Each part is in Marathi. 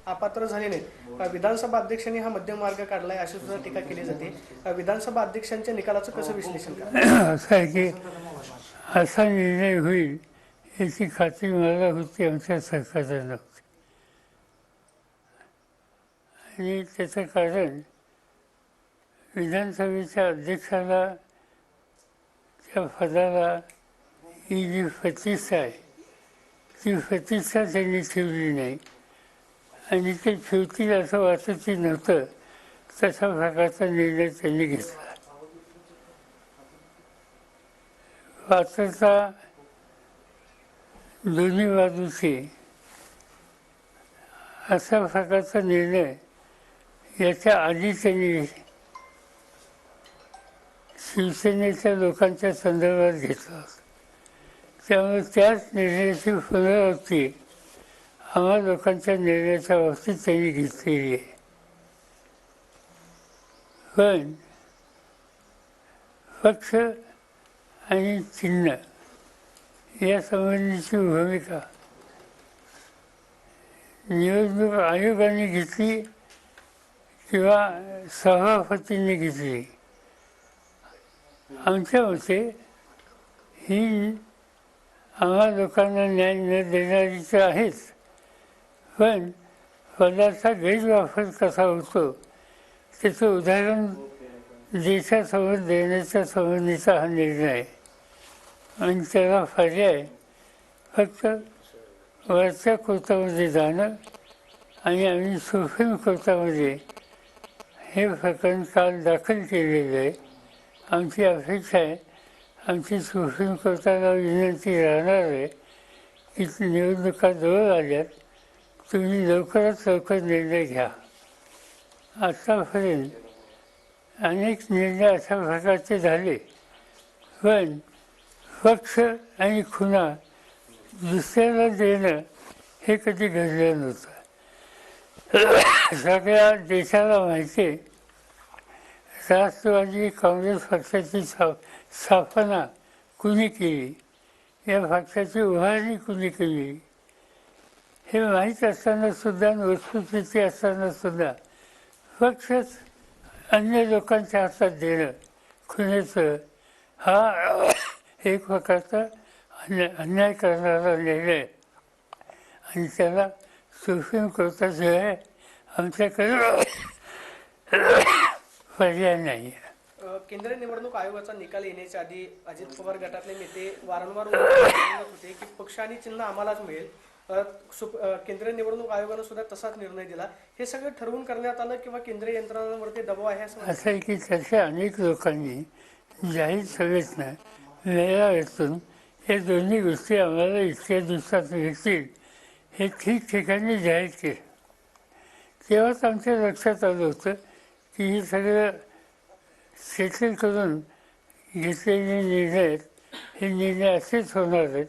अपात्र झाले नाहीत, विधानसभा अध्यक्षांनी हा मध्यम मार्ग काढलाय अशी सुद्धा टीका केली जाते. विधानसभा अध्यक्षांच्या निकालाचं कसं विश्लेषण करा? असं आहे की असा निर्णय होईल याची खात्री मला होती, आमच्या सरकारला नव्हती. आणि त्याचं कारण विधानसभेच्या अध्यक्षाला त्या पदाला ही जी प्रतिष्ठा आहे ती प्रतिष्ठा त्यांनी ठेवली नाही आणि ते ठेवतील असं वाटतही नव्हतं. तशा प्रकारचा निर्णय त्यांनी घेतला. पात्रता दोन्ही बाजूची अशा प्रकारचा निर्णय याच्या आधी त्यांनी शिवसेनेच्या लोकांच्या संदर्भात घेतला होता. त्यामुळे त्याच निर्णयाची पुनरावृत्ती आम्हा लोकांच्या निर्णयाच्या बाबतीत त्यांनी घेतलेली आहे. पण पक्ष आणि चिन्ह या संबंधीची भूमिका निवडणूक आयोगाने घेतली किंवा सभापतींनी घेतली, आमच्या मते ही आम्हा लोकांना न्याय न देणारी तर आहेच, पण पदाचा गैरवापर कसा होतो त्याचं उदाहरण देशासमोर देण्याच्या संबंधीचा हा निर्णय आहे. आणि त्याला पर्याय फक्त वरच्या कोर्टामध्ये जाणं आणि आम्ही सुप्रीम कोर्टामध्ये हे प्रकरण काल दाखल केलेलं आहे. आमची अपेक्षा आहे, आमची सुप्रीम कोर्टाला विनंती राहणार आहे की निवडणुका जवळ आल्यात, तुम्ही लवकरात लवकर निर्णय घ्या. आत्तापर्यंत अनेक निर्णय अशा प्रकारचे झाले, पण पक्ष आणि खुणा दुसऱ्याला देणं हे कधी घडलं नव्हतं. सगळ्या देशाला माहिती आहे राष्ट्रवादी काँग्रेस पक्षाची स्थापना कुणी केली, या पक्षाची उभारणी कुणी केली हे माहीत असताना सुद्धा, वस्तुस्थिती असताना सुद्धा पक्षच अन्य लोकांच्या हातात देणं खुनेचं हा एक प्रकारचा अन्याय करणारा निर्णय. आणि त्याला सुप्रीम कोर्टाशिवाय आमच्याकडे पर्याय नाही. केंद्रीय निवडणूक आयोगाचा निकाल येण्याच्या आधी अजित पवार गटातले नेते वारंवार सांगत होते की पक्ष आणि चिन्ह आम्हालाच मिळेल. केंद्रीय निवडणूक आयोगानं सुद्धा तसाच निर्णय दिला. हे सगळं ठरवून करण्यात आलं किंवा केंद्रीय यंत्रणांवरती दबाव आहे असं आहे की तशा अनेक लोकांनी जाहीर सभेतनं मेळाव्यातून हे दोन्ही गोष्टी आम्हाला इतक्या दिवसात मिळतील हे ठिकठिकाणी जाहीर केलं. तेव्हाच आमच्या लक्षात आलं होतं की हे सगळं सेटल करून घेतलेले निर्णय आहेत, हे निर्णय असेच होणार आहेत,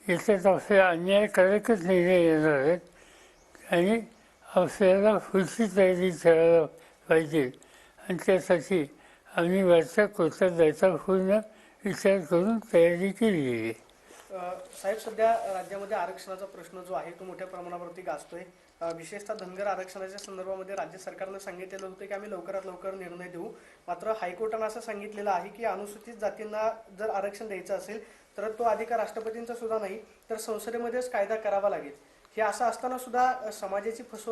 याच्यात आपल्याला अन्यायकारकच निर्णय येणार आहेत आणि आपल्याला पुढची तयारी करायला पाहिजे. आणि त्यासाठी आम्ही वरच्या कोर्टात जायचा पूर्ण विचार करून तयारी केली आहे. साहेब, सध्या राज्यामध्ये आरक्षणाचा प्रश्न जो आहे तो मोठ्या प्रमाणावरती गाजतोय. विशेषतः धनगर आरक्षणाच्या संदर्भामध्ये राज्य सरकारनं सांगितलेलं होतं की आम्ही लवकरात लवकर निर्णय देऊ. मात्र हायकोर्टानं असं सांगितलेलं आहे की अनुसूचित जातींना जर आरक्षण द्यायचं असेल तर तो अधिकार राष्ट्रपतींचा सुद्धा नाही तर संसदेमध्येच कायदा करावा लागेल. हे असं असताना सुद्धा समाजाची फसवणूक